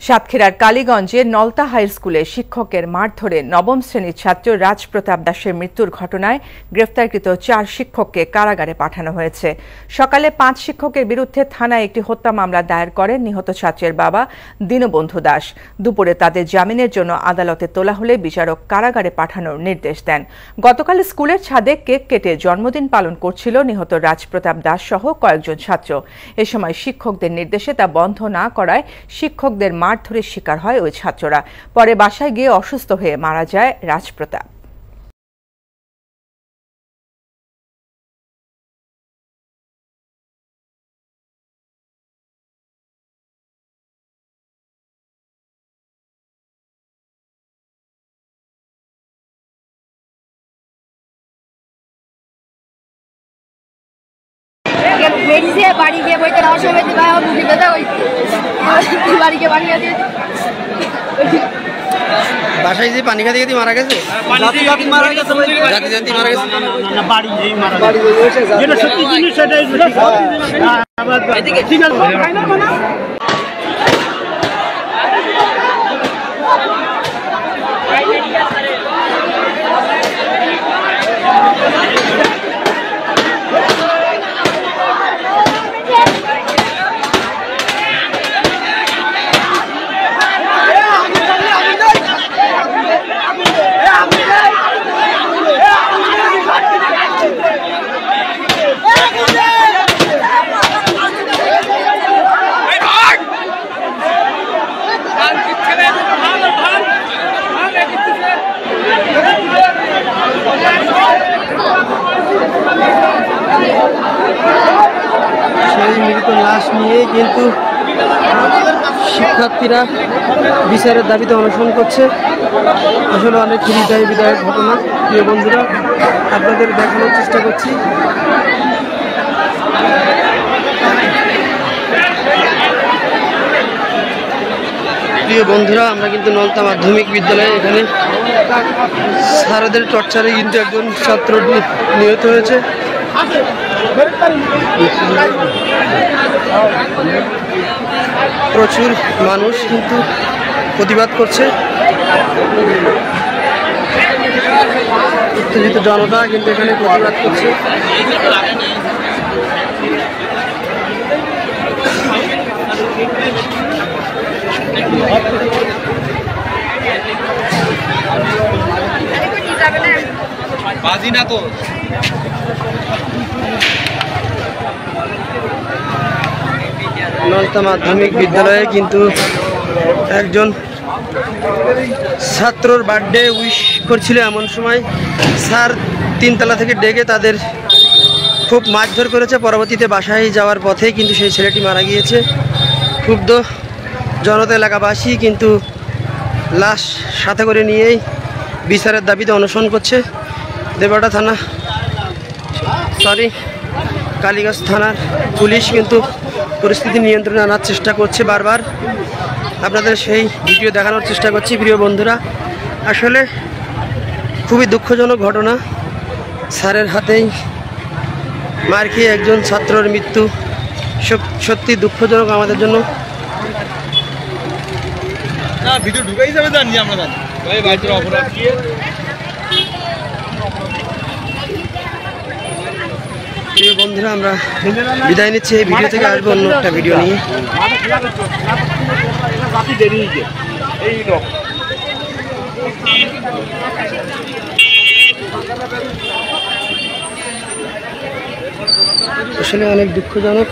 সাতক্ষীরার কালীগঞ্জে নলতা হাই স্কুলে শিক্ষকের মারধরে নবম শ্রেণীর ছাত্র রাজপ্রতাপ দাসের মৃত্যুর ঘটনায় গ্রেফতারকৃত 4 শিক্ষককে কারাগারে পাঠানো হয়েছে। সকালে 5 শিক্ষকের বিরুদ্ধে থানায় একটি হত্যা মামলা দায়ের করেন নিহত ছাত্রের বাবা দীনবন্ধু দাস। দুপুরে তাদের জামিনের জন্য আদালতে তোলা হলে বিচারক কারাগারে পাঠানোর নির্দেশ দেন। গতকাল স্কুলের ছাদে কেক কেটে জন্মদিন পালন করছিল নিহত রাজপ্রতাপ দাস সহ কয়েকজন ছাত্র। এ সময় শিক্ষকদের নির্দেশে তা বন্ধ না করায় শিক্ষকদের মারধরের শিকার হয় ওই ছাত্ররা। পরে বাসায় গিয়ে অসুস্থ হয়ে মারা যায় রাজপ্রতাপ। বাড়ি গিয়ে বইতে বাড়িকে বানিয়ে দিয়ে বাসায় যে পানি খাতে মারা গেছে সেই মৃত লাশ নিয়ে কিন্তু শিক্ষার্থীরা বিচারের দাবিতে অনশন করছে। আসলে অনেক হৃদয়বিদায়ক ঘটনা। প্রিয় বন্ধুরা, আপনাদের দেখানোর চেষ্টা করছি। প্রিয় বন্ধুরা, আমরা কিন্তু নলতা মাধ্যমিক বিদ্যালয়ে এখানে স্যারদের টর্চারে কিন্তু একজন ছাত্র নিহত হয়েছে। প্রচুর মানুষ কিন্তু প্রতিবাদ করছে। উত্তেজিত জনতা কিন্তু এখানে প্রতিবাদ করছে। বাজি না তো নলতা মাধ্যমিক বিদ্যালয়ে কিন্তু একজন ছাত্রর বার্থডে উইশ করছিল। এমন সময় স্যার 3 তলা থেকে ডেকে তাদের খুব মারধর করেছে। পরবর্তীতে বাসায় যাওয়ার পথে কিন্তু সেই ছেলেটি মারা গিয়েছে। ক্ষুব্ধ জনতা এলাকাবাসী কিন্তু লাশ সাথে করে নিয়েই বিচারের দাবিতে অনশন করছে। দেবটা থানা কালীগঞ্জ থানার পুলিশ কিন্তু পরিস্থিতি নিয়ন্ত্রণে আনার চেষ্টা করছে। বারবার আপনাদের সেই ভিডিও দেখানোর চেষ্টা করছি। প্রিয় বন্ধুরা, আসলে খুবই দুঃখজনক ঘটনা। স্যারের হাতেই মার খেয়ে একজন ছাত্রের মৃত্যু সত্যি দুঃখজনক আমাদের জন্য। ভিডিও ঢুকাই যাবে জানি আমরা জানি অপরাধ কি। প্রিয় বন্ধুরা, আমরা বিদায় নিচ্ছি। এই ভিডিও থেকে আসবো অন্য একটা ভিডিও নিয়ে। আসলে অনেক দুঃখজনক।